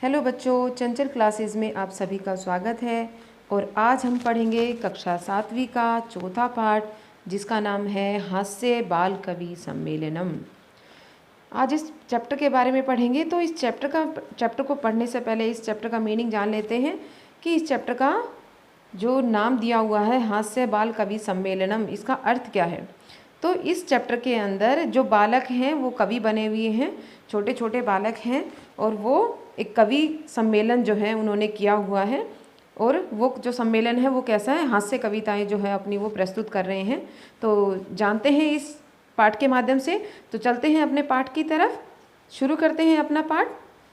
Hello बच्चों, चंचल classes में आप सभी का स्वागत है। और आज हम पढ़ेंगे कक्षा 7वीं का चौथा पाठ, जिसका नाम है हास्य बाल कवि सम्मेलनम। आज इस चैप्टर के बारे में पढ़ेंगे। तो इस चैप्टर को पढ़ने से पहले इस चैप्टर का मीनिंग जान लेते हैं कि इस चैप्टर का जो नाम दिया हुआ है हास्य बाल कवि सम्मेलनम, इसका अर्थ क्या है। तो इस चैप्टर के अंदर जो बालक हैं वो कवि बने हुए हैं, छोटे छोटे बालक हैं, और वो एक कवि सम्मेलन जो है उन्होंने किया हुआ है। और वो जो सम्मेलन है वो कैसा है, हास्य कविताएं जो है अपनी वो प्रस्तुत कर रहे हैं। तो जानते हैं इस पाठ के माध्यम से। तो चलते हैं अपने पाठ की तरफ, शुरू करते हैं अपना पाठ।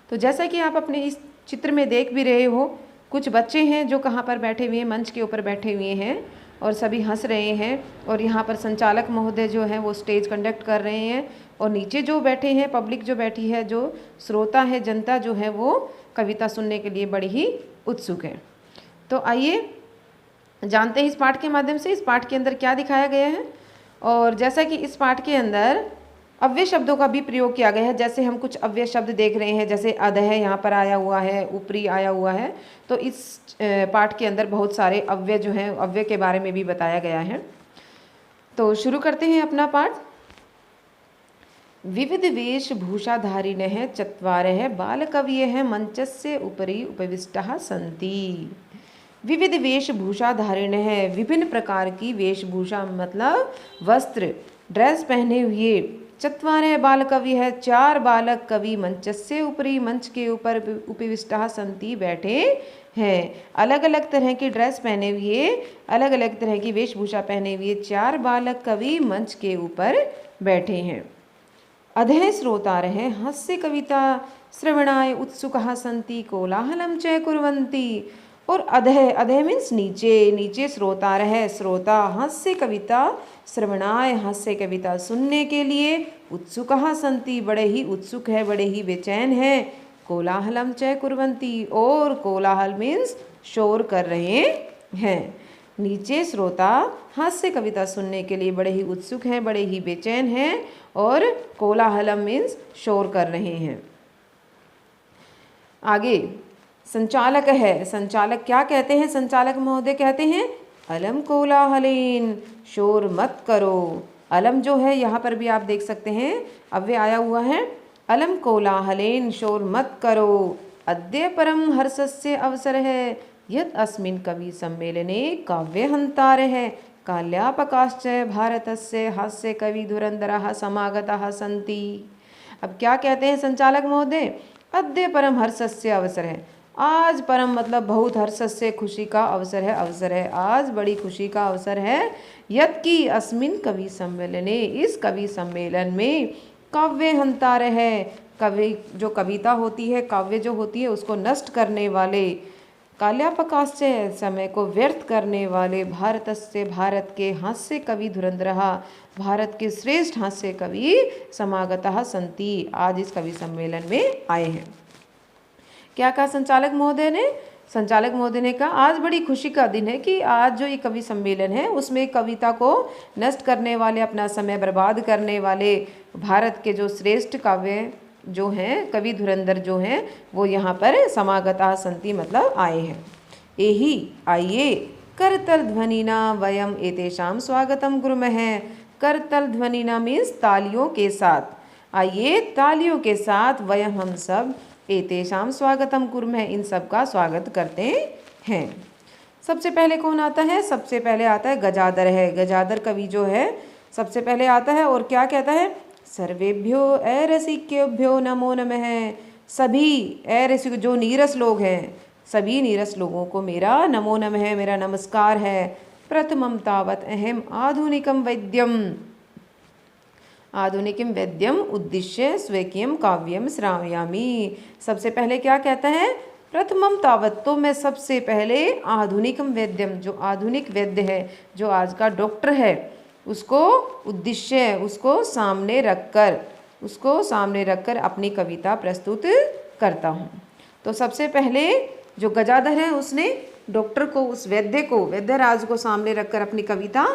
तो जैसा कि आप अपने इस चित्र में देख भी रहे हो, कुछ बच्चे हैं जो कहाँ पर बैठे हुए हैं, मंच के ऊपर बैठे हुए हैं और सभी हंस रहे हैं। और यहाँ पर संचालक महोदय जो है वो स्टेज कंडक्ट कर रहे हैं, और नीचे जो बैठे हैं पब्लिक जो बैठी है, जो श्रोता है, जनता जो है, वो कविता सुनने के लिए बड़ी ही उत्सुक है। तो आइए जानते हैं इस पाठ के माध्यम से इस पाठ के अंदर क्या दिखाया गया है। और जैसा कि इस पाठ के अंदर अव्यय शब्दों का भी प्रयोग किया गया है। जैसे हम कुछ अव्यय शब्द देख रहे हैं, जैसे अधः यहाँ पर आया हुआ है, ऊपरी आया हुआ है। तो इस पाठ के अंदर बहुत सारे अव्यय जो हैं, अव्यय के बारे में भी बताया गया है। तो शुरू करते हैं अपना पाठ। विविध वेशभूषाधारिणः चत्वारः बालकवयः मंचस्य उपरि उपविष्टाः सन्ति। विविध वेशभूषाधारिणः, विभिन्न प्रकार की वेशभूषा मतलब वस्त्र, ड्रेस पहने हुए। चत्वारः बालकवयः, 4 बालक कवि मंचस्य उपरि, मंच के ऊपर उपविष्टाः सन्ति, बैठे हैं। अलग अलग तरह की ड्रेस पहने हुए, अलग अलग तरह की वेशभूषा पहने हुए 4 बालक कवि मंच के ऊपर बैठे हैं। अधः श्रोतारः हास्य कविता श्रवणाय उत्सुकाः सन्ति कोलाहलं च कुर्वन्ति। और अधः, अधः मीन्स नीचे, नीचे श्रोतारः, श्रोता हास्य कविता श्रवणाय, हास्य कविता सुनने के लिए, उत्सुकाः सन्ति, बड़े ही उत्सुक है, बड़े ही बेचैन है। कोलाहलं च कुर्वन्ति, और कोलाहल मीन्स शोर कर रहे हैं। नीचे श्रोता हास्य कविता सुनने के लिए बड़े ही उत्सुक हैं, बड़े ही बेचैन हैं, और कोलाहलम मीन्स शोर कर रहे हैं। आगे संचालक है। संचालक क्या कहते हैं, संचालक महोदय कहते हैं अलम कोलाहलेन, शोर मत करो। अलम जो है यहाँ पर भी आप देख सकते हैं अव्यय आया हुआ है। अलम कोलाहलेन, शोर मत करो। अद्य परम हर्षस्य अवसर है यत् अस्मिन् कवि सम्मेलने काव्यहन्तारः काल्यापकाश्च भारतस्य हास्य कवि धुरंधरः समागताः सन्ति। अब क्या कहते हैं संचालक महोदय, अद्य परम हर्षस्य अवसर है। आज परम मतलब बहुत, हर्षस्य खुशी का, अवसर है, अवसर है, आज बड़ी खुशी का अवसर है। यत् की अस्मिन् कवि सम्मेलने, इस कवि सम्मेलन में काव्यहन्तारः है, कवि जो कविता होती है, काव्य जो होती है उसको नष्ट करने वाले, काल्यापकाश्च समय को व्यर्थ करने वाले, भारतस्य भारत के, हास्य कवि धुरंधरः भारत के श्रेष्ठ हास्य कवि समागतः सन्ति, आज इस कवि सम्मेलन में आए हैं। क्या कहा संचालक महोदय ने, संचालक महोदय ने कहा आज बड़ी खुशी का दिन है कि आज जो ये कवि सम्मेलन है उसमें कविता को नष्ट करने वाले, अपना समय बर्बाद करने वाले भारत के जो श्रेष्ठ काव्य जो हैं, कवि धुरंधर जो हैं, वो यहाँ पर समागता सन्ति मतलब आए हैं। एहि आइए करतल ध्वनिना वयम एतेषां स्वागतम कुर्मः। करतल ध्वनिना मीन्स तालियों के साथ, आइए तालियों के साथ, वयम हम सब, एतेषां स्वागतम कुर्मः इन सब का स्वागत करते हैं। सबसे पहले कौन आता है, सबसे पहले आता है गजाधर है। गजाधर कवि जो है सबसे पहले आता है और क्या कहता है, सर्वेभ्यो अरसिकेभ्यो नमो नमः। सभी अरसिक जो नीरस लोग हैं, सभी नीरस लोगों को मेरा नमो नमः, मेरा नमस्कार है। प्रथमं तावत् अहम आधुनिकं वैद्यम, आधुनिकं वैद्यम उद्दिश्य स्वकीयं काव्यम श्रावयामि। सबसे पहले क्या कहता है, प्रथमम तावत, तो मैं सबसे पहले आधुनिकम वैद्यम, जो आधुनिक वैद्य है, जो आज का डॉक्टर है, उसको उद्देश्य, उसको सामने रखकर, उसको सामने रखकर अपनी कविता प्रस्तुत करता हूँ। तो सबसे पहले जो गजाधर है उसने डॉक्टर को, उस वैद्य को, वैद्यराज को सामने रखकर अपनी कविता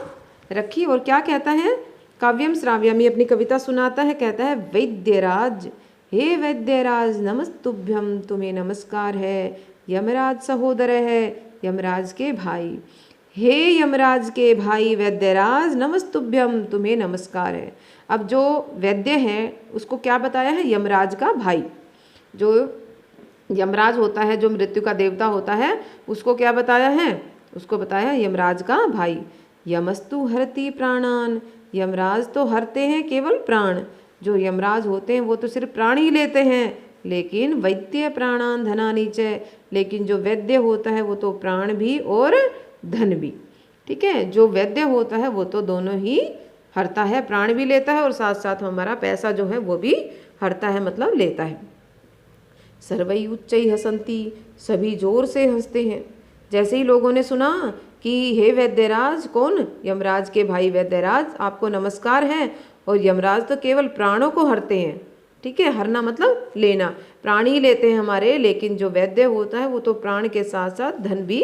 रखी। और क्या कहता है, काव्यम श्राव्यामी, अपनी कविता सुनाता है। कहता है वैद्यराज हे वैद्यराज नमस्तुभ्यम, तुम्हें नमस्कार है। यमराज सहोदर है, यमराज के भाई। हे यमराज के भाई वैद्यराज नमस्तुभ्यम, तुम्हें नमस्कार है। अब जो वैद्य है उसको क्या बताया है? यमराज का भाई। जो यमराज होता है, जो मृत्यु का देवता होता है, उसको क्या बताया है? उसको बताया यमराज का भाई। यमस्तु हरति प्राणान, यमराज तो हरते हैं केवल प्राण। जो यमराज होते हैं वो तो सिर्फ प्राण ही लेते हैं, लेकिन वैद्य प्राणान धनानि च, लेकिन जो वैद्य होता है वो तो प्राण भी और धन भी। ठीक है, जो वैद्य होता है वो तो दोनों ही हरता है, प्राण भी लेता है और साथ साथ हमारा पैसा जो है वो भी हरता है, मतलब लेता है। सर्वै उच्चै हसंती, सभी जोर से हंसते हैं। जैसे ही लोगों ने सुना कि हे वैद्यराज, कौन? यमराज के भाई वैद्यराज, आपको नमस्कार है। और यमराज तो केवल प्राणों को हरते हैं। ठीक है, हरना मतलब लेना, प्राण ही लेते हैं हमारे, लेकिन जो वैद्य होता है वो तो प्राण के साथ साथ धन भी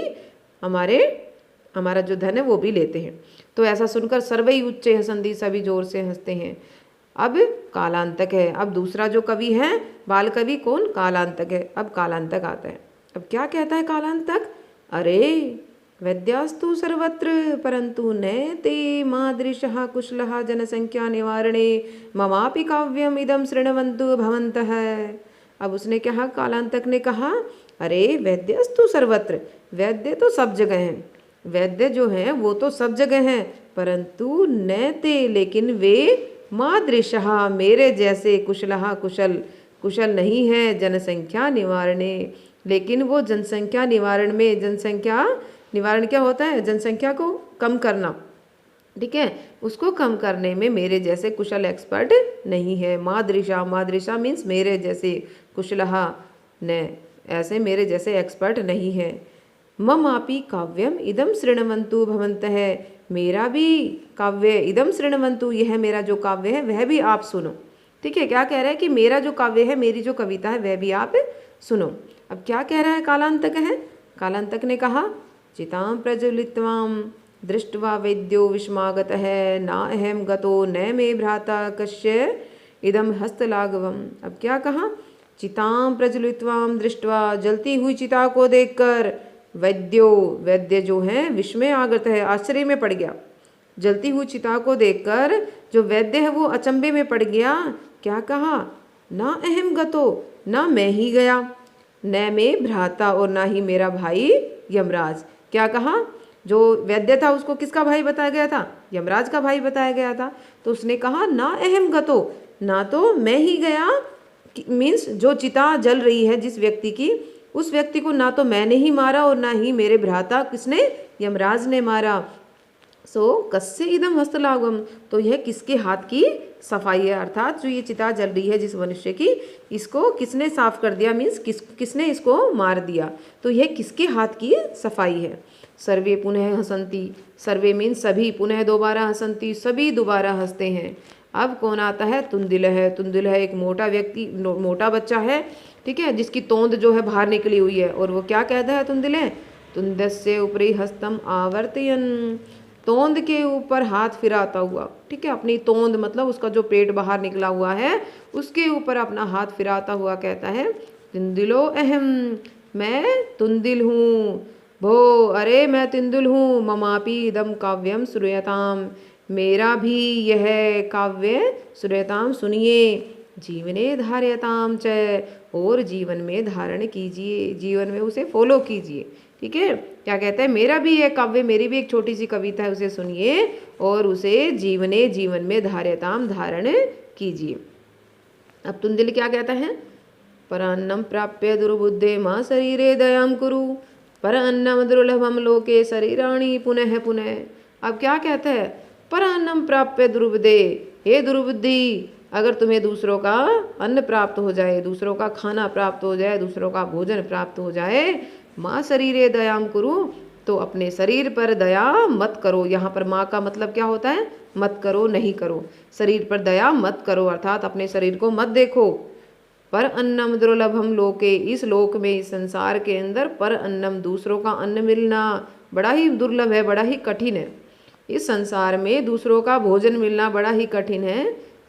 हमारा जो धन है वो भी लेते हैं। तो ऐसा सुनकर सर्वै उच्चे हसंती, सभी जोर से हंसते हैं। अब कालांतक है। अब दूसरा जो कवि है, बाल कवि, कौन? कालांतक है। अब कालांतक आता है। अब क्या कहता है कालांतक? अरे वैद्यास्तु सर्वत्र परंतु न ते मादृशः कुशलः जनसंख्या निवारणे ममापि काव्यम इदम शृण्वन्तु भवन्तः। अब उसने कहा, कालांतक ने कहा, अरे वैद्यस्तु सर्वत्र, वैद्य तो सब जगह हैं, वैद्य जो हैं वो तो सब जगह हैं, परंतु न ते, लेकिन वे मादृशः, मेरे जैसे, कुशलः, कुशल नहीं है, जनसंख्या निवारणे, लेकिन वो जनसंख्या निवारण में, जनसंख्या निवारण क्या होता है? जनसंख्या को कम करना। ठीक है, उसको कम करने में मेरे जैसे कुशल एक्सपर्ट नहीं है। मादृशा, मादृशा मीन्स मेरे जैसे, कुशलः न, ऐसे मेरे जैसे एक्सपर्ट नहीं है। ममापि काव्यम इदम शृण्वन्तु भवन्तः, मेरा भी काव्य, इदम शृण्वन्तु, यह मेरा जो काव्य है वह भी आप सुनो। ठीक है, क्या कह रहा है कि मेरा जो काव्य है, मेरी जो कविता है वह भी आप सुनो। अब क्या कह रहा है कालांतक है? कालांतक ने कहा, चितां प्रज्वलित्वां दृष्ट्वा वैद्यो विस्मागतः नाहं गतो न मे भ्राता कस्य इदम हस्तलाघवम। अब क्या कहा? चितां प्रज्वलित्वां दृष्ट्वा, जलती हुई चिता को देखकर, वैद्य जो है विस्मय आगत है, आश्चर्य में पड़ गया। जलती हुई चिता को देखकर जो वैद्य है वो अचंभे में पड़ गया। क्या कहा? ना अहम गतो, ना मैं ही गया, न मैं भ्राता, और ना ही मेरा भाई यमराज। क्या कहा? जो वैद्य था उसको किसका भाई बताया गया था? यमराज का भाई बताया गया था। तो उसने कहा ना अहम गतो, ना तो मैं ही गया, मीन्स जो चिता जल रही है जिस व्यक्ति की, उस व्यक्ति को ना तो मैंने ही मारा और ना ही मेरे भ्राता, किसने? यमराज ने मारा। सो कस्य इदम हस्तलाघवम, तो यह किसके हाथ की सफाई है? अर्थात जो ये चिता जल रही है जिस मनुष्य की, इसको किसने साफ कर दिया, मीन्स किसने इसको मार दिया, तो यह किसके हाथ की सफाई है? सर्वे पुनः हसंती, सर्वे मीन्स सभी, पुनः दोबारा हसंती, सभी दोबारा हंसते हैं। अब कौन आता है? तुंदिल है। तुंदिल है एक मोटा व्यक्ति, मोटा बच्चा है, ठीक है, जिसकी तोंद जो है बाहर निकली हुई है। और वो क्या कहता है? तुंदिल है, तुंदस्य ऊपरी हस्तम आवर्तयन, तोंद के ऊपर हाथ फिराता हुआ। ठीक है, अपनी तोंद मतलब उसका जो पेट बाहर निकला हुआ है उसके ऊपर अपना हाथ फिराता हुआ कहता है, तुंदिलो अहम, मैं तुंदिल हूँ, भो, अरे मैं तुंदिल हूँ, ममापि इदम काव्यम श्रूयताम, मेरा भी यह काव्य श्रूयताम, सुनिए, जीवने धार्यताम च, और जीवन में धारण कीजिए, जीवन में उसे फॉलो कीजिए। ठीक है, क्या कहता है? मेरा भी एक काव्य, मेरी भी एक छोटी सी कविता है, उसे सुनिए और उसे जीवन में धार्यताम, धारण कीजिए। अब तुंदिल क्या कहता है? परान्नम प्राप्य दुर्बुद्धे माँ शरीरे दयाम कुरु, परान्नम दुर्लभम लोके शरीराणि पुनः पुनः। अब क्या कहता है? परान्नम प्राप्य दुर्बुद्धे, हे दुर्बुद्धि, अगर तुम्हें दूसरों का अन्न प्राप्त हो जाए, दूसरों का खाना प्राप्त हो जाए, दूसरों का भोजन प्राप्त हो जाए, माँ शरीरे दयाम कुरु, तो अपने शरीर पर दया मत करो। यहाँ पर माँ का मतलब क्या होता है? मत करो, नहीं करो, शरीर पर दया मत करो, अर्थात अपने शरीर को मत देखो। पर अन्नम दुर्लभम लोके, इस लोक में, इस संसार के अंदर, पर अन्नम, दूसरों का अन्न मिलना बड़ा ही दुर्लभ है, बड़ा ही कठिन है। इस संसार में दूसरों का भोजन मिलना बड़ा ही कठिन है।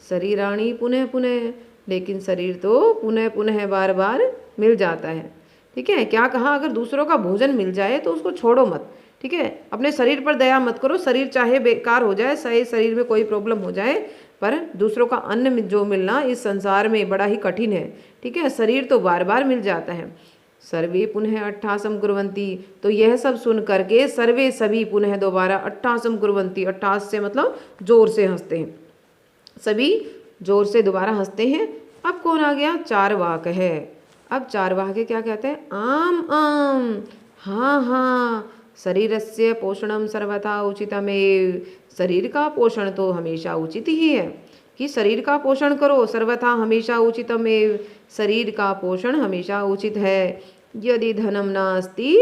शरीराणी पुनः पुनः, लेकिन शरीर तो पुनः पुनः बार बार मिल जाता है। ठीक है, क्या कहा, अगर दूसरों का भोजन मिल जाए तो उसको छोड़ो मत। ठीक है, अपने शरीर पर दया मत करो, शरीर चाहे बेकार हो जाए, चाहे शरीर में कोई प्रॉब्लम हो जाए, पर दूसरों का अन्न जो मिलना इस संसार में बड़ा ही कठिन है। ठीक है, शरीर तो बार बार मिल जाता है। सर्वे पुनः अट्ठासम कुर्वन्ति, तो यह सब सुन करके सर्वे सभी पुनः दोबारा अट्ठासम कुर्वन्ति, अट्ठास से मतलब जोर से हंसते हैं, सभी जोर से दोबारा हंसते हैं। अब कौन आ गया, चारवाक है। अब चारवाक क्या कहते हैं, आम आम, हाँ हाँ, शरीरस्य पोषणम सर्वथा उचितमेव, शरीर का पोषण तो हमेशा उचित ही है, कि शरीर का पोषण करो, सर्वथा हमेशा उचितमेव, शरीर का पोषण हमेशा उचित है। यदि धनम नास्ति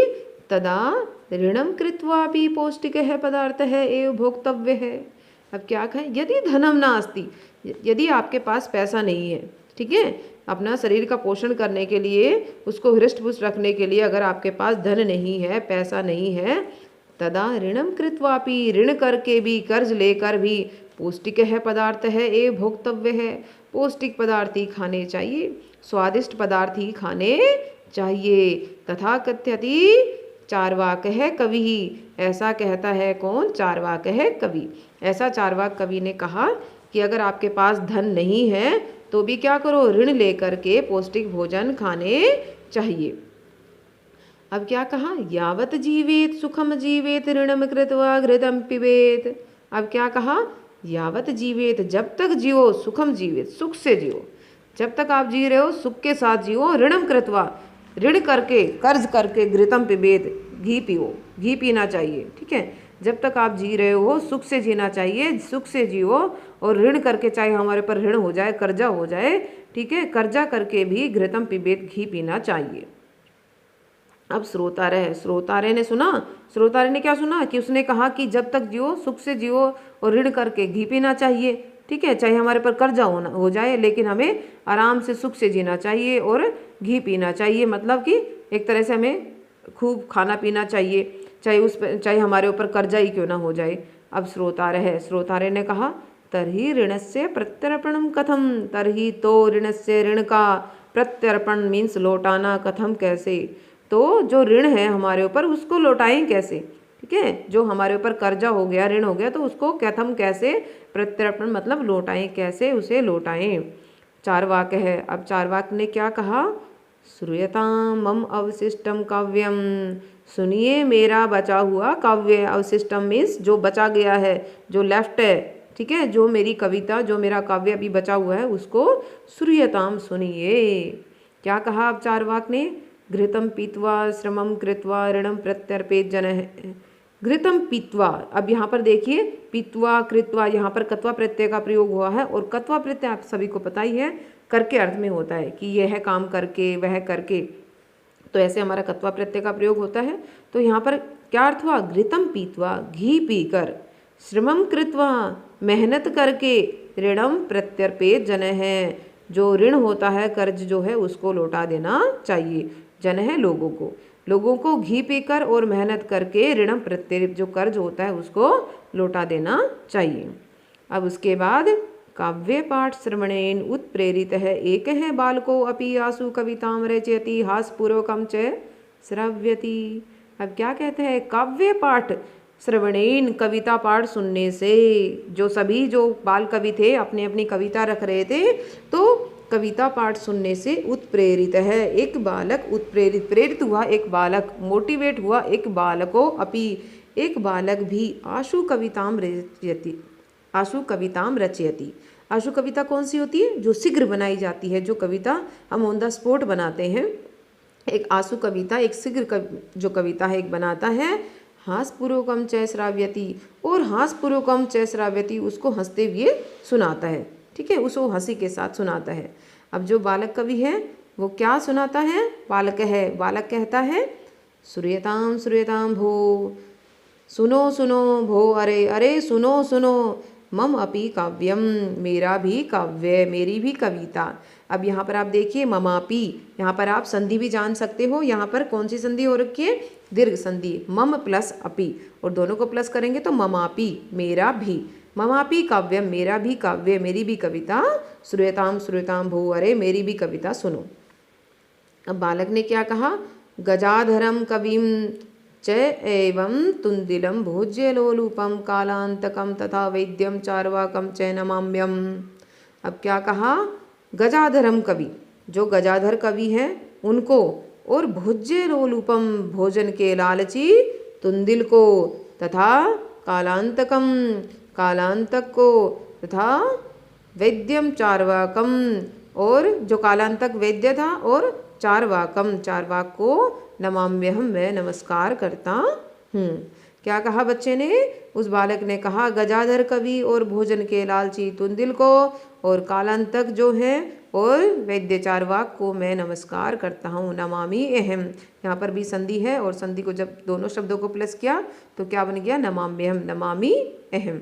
तदा ऋणम कृत्वा भी पौष्टिक है पदार्थ है एवं भोक्तव्य है। अब क्या कहें, यदि धनम नास्ति, यदि आपके पास पैसा नहीं है, ठीक है, अपना शरीर का पोषण करने के लिए, उसको हृष्ट पुष्ट रखने के लिए अगर आपके पास धन नहीं है, पैसा नहीं है, तदा ऋणम कृत्वापि, ऋण करके भी, कर्ज लेकर भी, पौष्टिक है पदार्थ है एवं भोक्तव्य है, पौष्टिक पदार्थ ही खाने चाहिए, स्वादिष्ट पदार्थ ही खाने चाहिए। तथा कथ्यति, चारवाक है कवि ही, ऐसा कहता है कौन, चारवाक है कवि। ऐसा चारवाक कवि ने कहा कि अगर आपके पास धन नहीं है तो भी क्या करो, ऋण लेकर के पौष्टिक भोजन खाने चाहिए। अब क्या कहा, यावत जीवेत सुखम जीवेत ऋणम कृत्वा घृतम पिबेत। अब क्या कहा, यावत जीवेत, जब तक जियो, सुखम जीवेत, सुख से जियो, जब तक आप जी रहे हो सुख के साथ जियो, ऋणम कृत्वा, ऋण करके, कर्ज करके, घृतम पिबेत, घी पियो, घी पीना चाहिए। ठीक है, जब तक आप जी रहे हो सुख से जीना चाहिए, सुख से जियो, और ऋण करके, चाहे हमारे पर ऋण हो जाए, कर्जा हो जाए, ठीक है, कर्जा करके भी घृतम पिबेत, घी पीना चाहिए। अब श्रोतारे ने सुना, श्रोतारे ने क्या सुना कि उसने कहा कि जब तक जियो सुख से जियो और ऋण करके घी पीना चाहिए। ठीक है, चाहे हमारे पर कर्जा हो जाए, लेकिन हमें आराम से सुख से जीना चाहिए और घी पीना चाहिए, मतलब कि एक तरह से हमें खूब खाना पीना चाहिए, चाहे हमारे ऊपर कर्जा ही क्यों ना हो जाए। अब श्रोतारे ने कहा, तरही ऋणस्य प्रत्यर्पणम कथम, तरही तो ऋणस्य, ऋण का, प्रत्यर्पण मीन्स लौटाना, कथम कैसे, तो जो ऋण है हमारे ऊपर उसको लौटाएं कैसे। ठीक है, जो हमारे ऊपर कर्जा हो गया, ऋण हो गया, तो उसको कथम कैसे, प्रत्यर्पण मतलब लौटाएं कैसे, उसे लौटाएं। चारवाक है। अब चारवाक ने क्या कहा, श्रूयताम मम अवशिष्टम काव्यम, सुनिए मेरा बचा हुआ काव्य, अवशिष्टम मीन्स जो बचा गया है, जो लेफ्ट है, ठीक है, जो मेरी कविता, जो मेरा काव्य अभी बचा हुआ है, उसको श्रूयताम, सुनिए। क्या कहा अब चारवाक ने, घृतम पीत्वा श्रमम कृत्वा ऋणम प्रत्यर्पेत जनः, घृतम पीत्वा। अब यहाँ पर देखिए, पीत्वा कृत्वा, यहाँ पर कत्वा प्रत्यय का प्रयोग हुआ है, और कत्वा प्रत्यय आप सभी को पता ही है करके अर्थ में होता है, कि यह काम करके, वह करके, तो ऐसे हमारा कत्वा प्रत्यय का प्रयोग होता है। तो यहाँ पर क्या अर्थ हुआ, घृतम पीत्वा, घी पीकर, श्रमम कृत्वा, मेहनत करके, ऋणम प्रत्यर्पेत जनः है, जो ऋण होता है, कर्ज जो है, उसको लौटा देना चाहिए। जन है लोगों को घी पीकर और मेहनत करके ऋणम प्रत्यय, जो कर्ज होता है, उसको लौटा देना चाहिए। अब उसके बाद काव्य पाठ श्रवणेन उत्प्रेरित है, एक है बालको अपि आसु कविताम रचयति हासपूर्वकम च श्राव्यति। अब क्या कहते हैं, काव्य पाठ श्रवणेन, कविता पाठ सुनने से, जो बाल कवि थे अपनी अपनी कविता रख रहे थे, तो कविता पाठ सुनने से उत्प्रेरित है, एक बालक उत्प्रेरित, प्रेरित हुआ एक बालक, मोटिवेट हुआ एक बालको अपि, एक बालक भी, आशु कविताम रचयति, आशु कविताम रचयति। आशु कविता कौन सी होती है, जो शीघ्र बनाई जाती है, जो कविता हम ऑन द स्पॉट बनाते हैं, एक आशु कविता, एक शीघ्र जो कविता है एक बनाता है। हासपूर्वकम च श्राव्यति, और हासपूर्वकम च श्राव्यति, उसको हंसते हुए सुनाता है। ठीक है, उसको हंसी के साथ सुनाता है। अब जो बालक कवि है वो क्या सुनाता है, बालक कहता है, श्रूयताम श्रूयताम भो, सुनो सुनो भो, अरे अरे सुनो सुनो, मम अपि काव्यम, मेरा भी काव्य, मेरी भी कविता। अब यहाँ पर आप देखिए ममापि, यहाँ पर आप संधि भी जान सकते हो, यहाँ पर कौन सी संधि हो रखी है, दीर्घ संधि, मम प्लस अपि, और दोनों को प्लस करेंगे तो ममापि, मेरा भी, ममापि काव्यम, मेरा भी काव्य, मेरी भी कविता श्रूयताम भो, अरे मेरी भी कविता सुनो। अब बालक ने क्या कहा, गजाधरम कविम च एवं तुंदिलम भोज्य लोलूपम कालांतकम तथा वैद्यम चार्वाकम च नमाम्यम। अब क्या कहा, गजाधरम कवि, जो गजाधर कवि हैं उनको, और भोज्य लोलूपम, भोजन के लालची तुंदिल को, तथा कालांतकम, कालांतक को, तथा वैद्यम चार्वाकम, और जो कालांतक वैद्य था, और चार्वाकम, चार्वाक को नमाम्यहम, मैं नमस्कार करता हूँ। क्या कहा बच्चे ने, उस बालक ने कहा गजाधर कवि और भोजन के लालची तुंदिल को और कालांतक जो है और वैद्य चार्वाक को मैं नमस्कार करता हूँ। नमामि अहम, यहाँ पर भी संधि है और संधि को जब दोनों शब्दों को प्लस किया तो क्या बन गया, नमाम्यहम, नमामि अहम।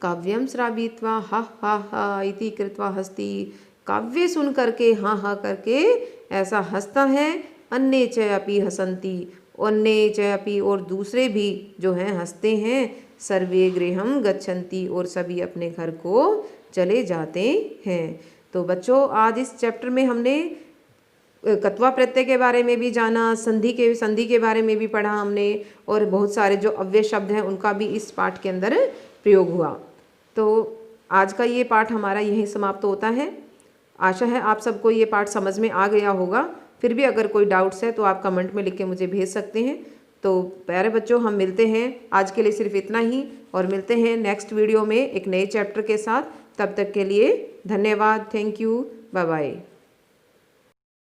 काव्यम श्रावित्वा हा हा हा इति कृत्वा हस्ति, काव्य सुन करके हाँ हाँ करके ऐसा हंसता है। अन्ये च अपि हसंती, अन्ये च अपि, और दूसरे भी जो हैं हंसते हैं। सर्वे गृहम गच्छन्ति, और सभी अपने घर को चले जाते हैं। तो बच्चों आज इस चैप्टर में हमने कत्वा प्रत्यय के बारे में भी जाना, संधि के बारे में भी पढ़ा हमने, और बहुत सारे जो अव्यय शब्द हैं उनका भी इस पाठ के अंदर प्रयोग हुआ। तो आज का ये पाठ हमारा यहीं समाप्त होता है। आशा है आप सबको ये पाठ समझ में आ गया होगा। फिर भी अगर कोई डाउट्स है तो आप कमेंट में लिख के मुझे भेज सकते हैं। तो प्यारे बच्चों, हम मिलते हैं, आज के लिए सिर्फ इतना ही, और मिलते हैं नेक्स्ट वीडियो में एक नए चैप्टर के साथ। तब तक के लिए धन्यवाद, थैंक यू, बाय बाय।